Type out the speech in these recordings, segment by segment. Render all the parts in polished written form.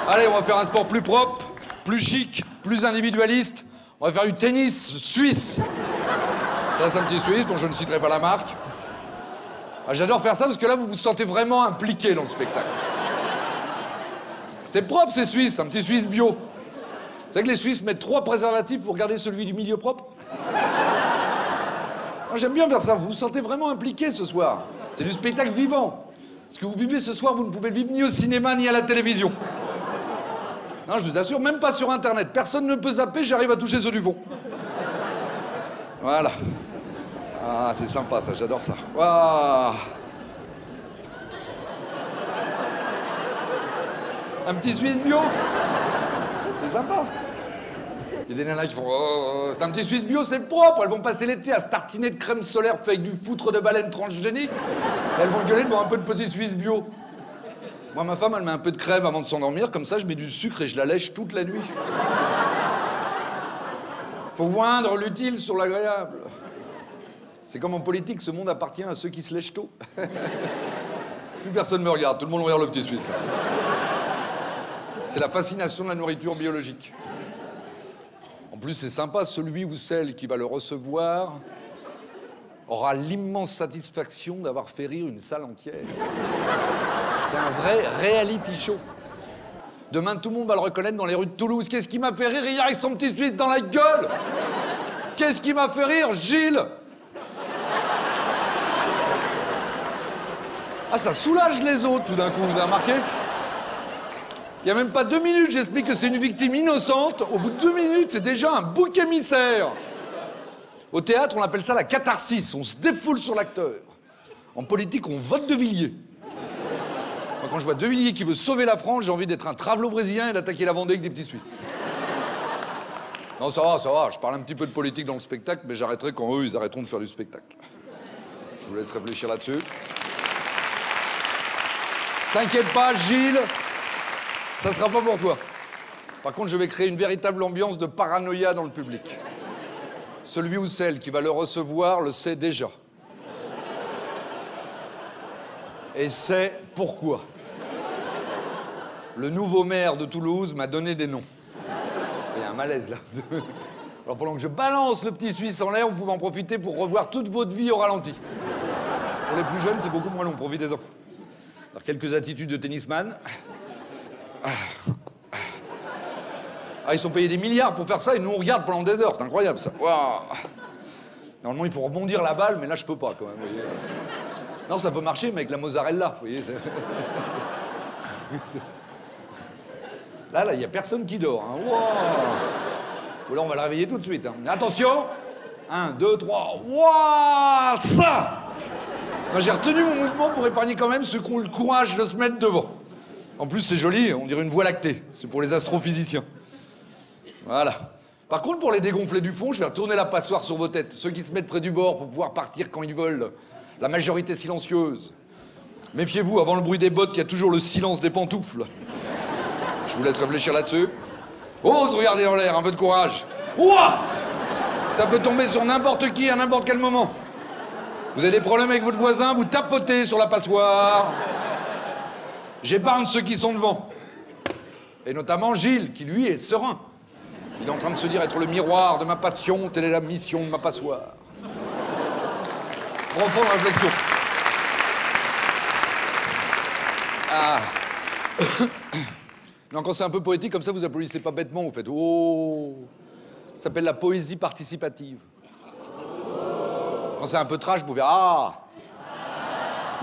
Allez, on va faire un sport plus propre, plus chic, plus individualiste. On va faire du tennis suisse. Ça, c'est un petit suisse dont je ne citerai pas la marque. Ah, j'adore faire ça parce que là, vous vous sentez vraiment impliqué dans le spectacle. C'est propre, c'est suisse, un petit suisse bio. Vous savez que les Suisses mettent 3 préservatifs pour garder celui du milieu propre? Moi, j'aime bien faire ça, vous vous sentez vraiment impliqué ce soir. C'est du spectacle vivant. Ce que vous vivez ce soir, vous ne pouvez le vivre ni au cinéma ni à la télévision. Non, je vous assure, même pas sur Internet. Personne ne peut zapper, j'arrive à toucher ceux du fond. Voilà. Ah, c'est sympa ça, j'adore ça. Waouh. Un petit Suisse bio. C'est sympa. Il y a des nanas qui font oh, c'est un petit Suisse bio, c'est propre. Elles vont passer l'été à se tartiner de crème solaire fait avec du foutre de baleine transgénique. Elles vont gueuler devant un peu de petit Suisse bio. Moi, ma femme, elle met un peu de crème avant de s'endormir, comme ça, je mets du sucre et je la lèche toute la nuit. Faut moindre l'utile sur l'agréable. C'est comme en politique, ce monde appartient à ceux qui se lèchent tôt. Plus personne me regarde, tout le monde regarde le petit Suisse, là. C'est la fascination de la nourriture biologique. En plus, c'est sympa, celui ou celle qui va le recevoir aura l'immense satisfaction d'avoir fait rire une salle entière. C'est un vrai reality show. Demain, tout le monde va le reconnaître dans les rues de Toulouse. Qu'est-ce qui m'a fait rire hier avec son petit Suisse dans la gueule? Qu'est-ce qui m'a fait rire, Gilles? Ah, ça soulage les autres, tout d'un coup, vous avez remarqué? Il n'y a même pas 2 minutes, j'explique que c'est une victime innocente. Au bout de 2 minutes, c'est déjà un bouc émissaire. Au théâtre, on appelle ça la catharsis. On se défoule sur l'acteur. En politique, on vote De Villiers. Moi, quand je vois De Villiers qui veut sauver la France, j'ai envie d'être un travelot brésilien et d'attaquer la Vendée avec des petits Suisses. Non, ça va, ça va. Je parle un petit peu de politique dans le spectacle, mais j'arrêterai quand eux, ils arrêteront de faire du spectacle. Je vous laisse réfléchir là-dessus. T'inquiète pas, Gilles, ça sera pas pour toi. Par contre, je vais créer une véritable ambiance de paranoïa dans le public. Celui ou celle qui va le recevoir le sait déjà. Et sait pourquoi. Le nouveau maire de Toulouse m'a donné des noms. Il y a un malaise, là. Alors, pendant que je balance le petit Suisse en l'air, vous pouvez en profiter pour revoir toute votre vie au ralenti. Pour les plus jeunes, c'est beaucoup moins long. Profitez-en. Alors, quelques attitudes de tennisman. Ah, ils sont payés des milliards pour faire ça et nous, on regarde pendant des heures. C'est incroyable, ça. Waouh. Normalement, il faut rebondir la balle, mais là, je peux pas, quand même, vous voyez. Non, ça peut marcher, mais avec la mozzarella, vous voyez. Là, il n'y a personne qui dort. Hein. Wow. Ou là, on va le réveiller tout de suite. Hein. Attention. 1, 2, 3. Waouh, ça. J'ai retenu mon mouvement pour épargner quand même ceux qui ont le courage de se mettre devant. En plus, c'est joli, on dirait une voie lactée. C'est pour les astrophysiciens. Voilà. Par contre, pour les dégonfler du fond, je vais retourner la passoire sur vos têtes. Ceux qui se mettent près du bord pour pouvoir partir quand ils veulent. La majorité silencieuse. Méfiez-vous, avant le bruit des bottes, qu'il y a toujours le silence des pantoufles. Je vous laisse réfléchir là-dessus. Ose regarder en l'air, un peu de courage. Ouah! Ça peut tomber sur n'importe qui à n'importe quel moment. Vous avez des problèmes avec votre voisin, vous tapotez sur la passoire. J'épargne ceux qui sont devant. Et notamment Gilles, qui lui est serein. Il est en train de se dire être le miroir de ma passion, telle est la mission de ma passoire. Profonde réflexion. Ah. Non, quand c'est un peu poétique comme ça, vous applaudissez pas bêtement, vous faites oh. Ça s'appelle la poésie participative. Quand c'est un peu trash, vous pouvez ah.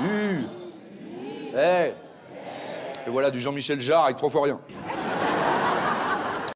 Eh. Et voilà, du Jean-Michel Jarre avec 3 fois rien.